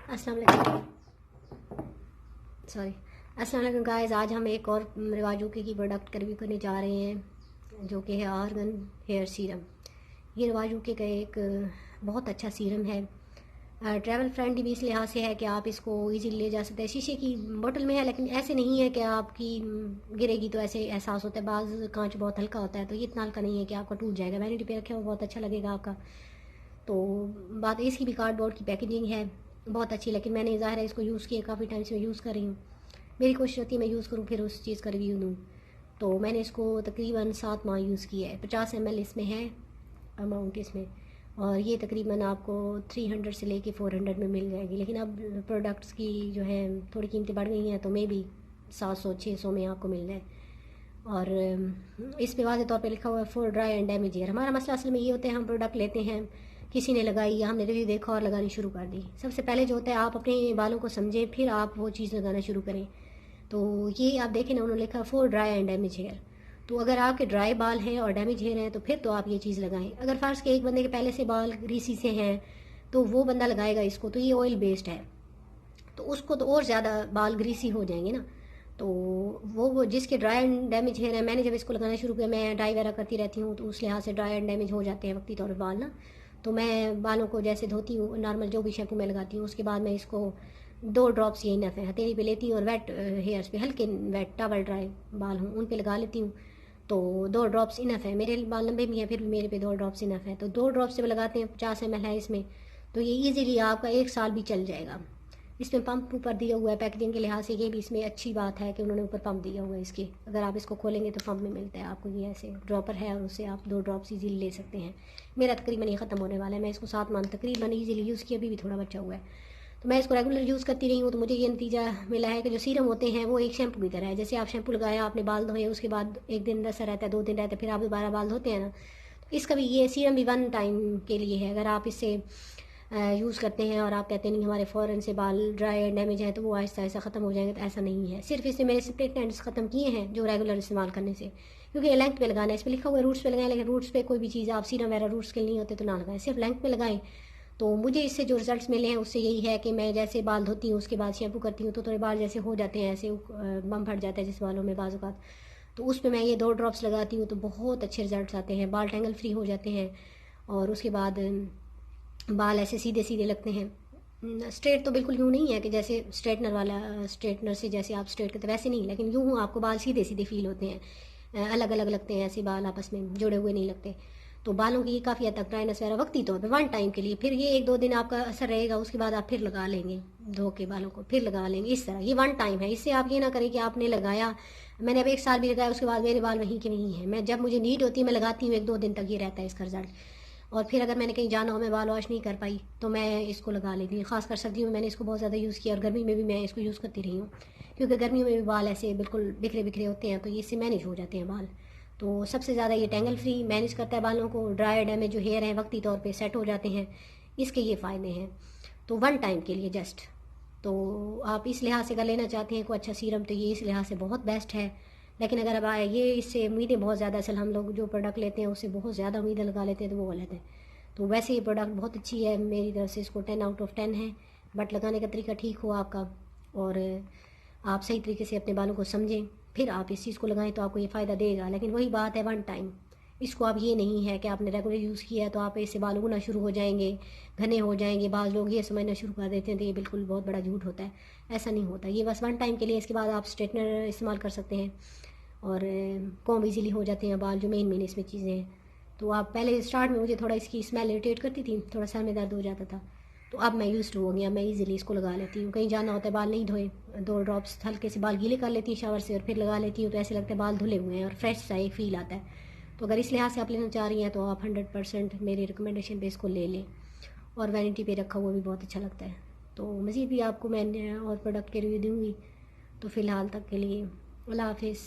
अस्सलाम वालेकुम गाइस। आज हम एक और रिवाजूके की प्रोडक्ट का रिव्यू करने जा रहे हैं जो कि है आर्गन हेयर सीरम। ये रिवाजूके का एक बहुत अच्छा सीरम है। ट्रैवल फ्रेंडली भी इस लिहाज से है कि आप इसको इजीली ले जा सकते हैं। शीशे की बोतल में है, लेकिन ऐसे नहीं है कि आपकी गिरेगी तो ऐसे एहसास होता है। बाज़ कांच बहुत हल्का होता है, तो ये इतना हल्का नहीं है कि आपका टूट जाएगा। वैनिटी पे रखे हो बहुत अच्छा लगेगा आपका। तो बात इसकी भी कार्डबोर्ड की पैकेजिंग है बहुत अच्छी, लेकिन मैंने ज़ाहिर है इसको यूज़ किया, काफ़ी टाइम से मैं यूज़ कर रही हूँ। मेरी कोशिश होती है मैं यूज़ करूँ फिर उस चीज़ का रिव्यू दूँ। तो मैंने इसको तकरीबन 7 माह यूज़ किया है। 50 ml इसमें है अमाउंट इसमें, और ये तकरीबन आपको 300 से लेके 400 में मिल जाएगी। लेकिन अब प्रोडक्ट्स की जो है थोड़ी कीमतें बढ़ गई हैं, तो मे भी 700-600 में आपको मिल जाए। और इस पे वाज़े तौर पे लिखा हुआ है for dry and damage hair. हमारा मसला असल में ये होता है, हम प्रोडक्ट लेते हैं, किसी ने लगाई या हमने रिव्यू देखा और लगानी शुरू कर दी। सबसे पहले जो होता है आप अपने बालों को समझें, फिर आप वो चीज़ लगाना शुरू करें। तो ये आप देखें ना, उन्होंने लिखा for dry and damage hair. तो अगर आपके ड्राई बाल हैं और डैमेज हेयर हैं तो फिर तो आप ये चीज़ लगाएं। अगर फ़र्ज़ के एक बंदे के पहले से बाल ग्रीसी से हैं तो वो बंदा लगाएगा इसको, तो ये ऑयल बेस्ड है, तो उसको तो और ज़्यादा बाल ग्रीसी हो जाएंगे ना। तो वो जिसके ड्राई एंड डैमेज हेयर है, मैंने जब इसको लगाना शुरू किया, मैं डाई वगैरह करती रहती हूँ, तो उस लिहाज से ड्राई एंड डैमेज हो जाते हैं वक्ती तौर पर बाल ना। तो मैं बालों को जैसे धोती हूँ नॉर्मल जो भी शैम्पू मैं लगाती हूँ, उसके बाद मैं इसको 2 ड्रॉप्स यही नफ़ है हथेली पे लेती हूँ, और वेट हेयर्स पे, हल्के वेट टॉवल ड्राई बाल हूँ उन पे लगा लेती हूँ। तो 2 ड्रॉप्स इनफ है। मेरे बाल लंबे भी हैं फिर भी मेरे पे 2 ड्रॉप्स इनफ है। तो 2 ड्रॉप्स जब लगाते हैं, 50 ml है इसमें, तो ये ईजीली आपका 1 साल भी चल जाएगा। इसमें पंप ऊपर दिया हुआ है पैकेजिंग के लिहाज से, ये भी इसमें अच्छी बात है कि उन्होंने ऊपर पंप दिया हुआ है इसके। अगर आप इसको खोलेंगे तो पंप में मिलता है आपको, ये ऐसे ड्रॉपर है और उससे आप 2 ड्रॉप्स इजीली ले सकते हैं। मेरा तकरीबन ये ख़त्म होने वाला है। मैं इसको 7 माह तकरीबन इजीली यूज़ किया, अभी भी थोड़ा बचा हुआ है। तो मैं इसको रेगुलर यूज़ करती रही हूँ, तो मुझे ये नतीजा मिला है कि जो सीरम होते हैं वो एक शैम्पू की तरह है। जैसे आप शैम्पू लगाया, आपने बाल धोए, उसके बाद एक दिन रसा रहता है, 2 दिन रहता है, फिर आप दोबारा बाल धोते हैं ना, तो इसका भी ये सीरम भी 1 टाइम के लिए है। अगर आप इससे यूज़ करते हैं और आप कहते नहीं हमारे फ़ौरन से बाल ड्राई एंड डैमेज हैं तो वो आहिस्ता आहिस्ता ख़त्म हो जाएंगे, तो ऐसा नहीं है। सिर्फ इससे मेरे स्प्लिट एंड्स ख़त्म किए हैं जो रेगुलर इस्तेमाल करने से, क्योंकि ये लेंथ पे लगाना है। इस पर लिखा हुआ है रूट्स पे लगाएं, लेकिन रूट्स पे कोई भी चीज़ आप सीरम वगैरह रूट्स के नहीं होते तो ना लगाएं, सिर्फ लेंथ पे लगाएं। तो मुझे इससे जो रिजल्ट्स मिले हैं उससे यही है कि मैं जैसे बाल धोती हूँ उसके बाद शैम्पू करती हूँ तो थोड़े बाल जैसे हो जाते हैं, ऐसे बम फट जाता है जिस बालों में बाज़ औक़ात, तो उस पर मैं ये 2 ड्रॉप्स लगाती हूँ तो बहुत अच्छे रिजल्ट्स आते हैं। बाल टेंगल फ्री हो जाते हैं, और उसके बाद बाल ऐसे सीधे सीधे लगते हैं। स्ट्रेट तो बिल्कुल यूँ नहीं है कि जैसे स्ट्रेटनर वाला, स्ट्रेटनर से जैसे आप स्ट्रेट करते वैसे नहीं, लेकिन यूँ आपको बाल सीधे सीधे फील होते हैं, अलग अलग लगते हैं, ऐसे बाल आपस में जुड़े हुए नहीं लगते। तो बालों की ये काफ़ी हद तक ड्राइनेस वगैरह वक्ती तौर पे 1 टाइम के लिए, फिर ये 1-2 दिन आपका असर रहेगा, उसके बाद आप फिर लगा लेंगे, धो के बालों को फिर लगा लेंगे। इस तरह ये 1 टाइम है। इससे आप ये ना करें कि आपने लगाया, मैंने अब 1 साल भी लगाया, उसके बाद मेरे बाल वहीं के वहीं हैं। मैं जब मुझे नीड होती है मैं लगाती हूँ, 1-2 दिन तक ये रहता है इसका रिजल्ट। और फिर अगर मैंने कहीं जाना हो, मैं बाल वॉश नहीं कर पाई, तो मैं इसको लगा लेती हूँ। खासकर सर्दियों में मैंने इसको बहुत ज़्यादा यूज़ किया, और गर्मी में भी मैं इसको यूज़ करती रही हूँ, क्योंकि गर्मियों में भी बाल ऐसे बिल्कुल बिखरे बिखरे होते हैं, तो इससे मैनेज हो जाते हैं बाल। तो सबसे ज़्यादा ये टेंगल फ्री मैनेज करता है बालों को, ड्राई डैमेज जो हेयर हैं वक्ती तौर पे सेट हो जाते हैं, इसके ये फ़ायदे हैं। तो 1 टाइम के लिए जस्ट, तो आप इस लिहाज से अगर लेना चाहते हैं कोई अच्छा सीरम, तो ये इस लिहाज से बहुत बेस्ट है। लेकिन अगर अब आए ये इससे उम्मीदें बहुत ज़्यादा, असल हम लोग जो प्रोडक्ट लेते हैं उससे बहुत ज़्यादा उम्मीदें लगा लेते हैं, तो वो गलत है। तो वैसे ये प्रोडक्ट बहुत अच्छी है, मेरी तरफ से इसको 10 आउट ऑफ 10 है। बट लगाने का तरीका ठीक हो आपका, और आप सही तरीके से अपने बालों को समझें, फिर आप इस चीज़ को लगाएं तो आपको ये फ़ायदा देगा। लेकिन वही बात है 1 टाइम। इसको अब ये नहीं है कि आपने रेगुलर यूज़ किया है तो आप इससे बाल उगना शुरू हो जाएंगे, घने हो जाएंगे। बाज़ लोग ये समझना शुरू कर देते हैं, तो ये बिल्कुल बहुत बड़ा झूठ होता है। ऐसा नहीं होता, ये बस 1 टाइम के लिए। इसके बाद आप स्ट्रेटनर इस्तेमाल कर सकते हैं, और कॉम्ब ईजीली हो जाते हैं बाल, जो मेन इसमें चीज़ें हैं। तो आप पहले स्टार्ट में मुझे थोड़ा इसकी स्मेल इरिटेट करती थी, थोड़ा सर में दर्द हो जाता था, तो अब मैं यूज़ टू हो गया, मैं इजीली इसको लगा लेती हूँ। कहीं जाना होता है, बाल नहीं धोए, 2 ड्रॉप्स हल्के से बाल गीले कर लेती हूँ शावर से, और फिर लगा लेती हूँ, तो ऐसे लगता है बाल धुले हुए हैं और फ्रेश सा एक फ़ील आता है। तो अगर इस लिहाज से आप लेना चाह रही हैं तो आप 100% मेरी रिकमेंडेशन पे इसको ले लें। और वैनिटी पे रखा हुआ भी बहुत अच्छा लगता है। तो मज़ीद भी आपको मैं और प्रोडक्ट के रिव्यू दूँगी। तो फ़िलहाल तक के लिए अल्लाह हाफ़िज़।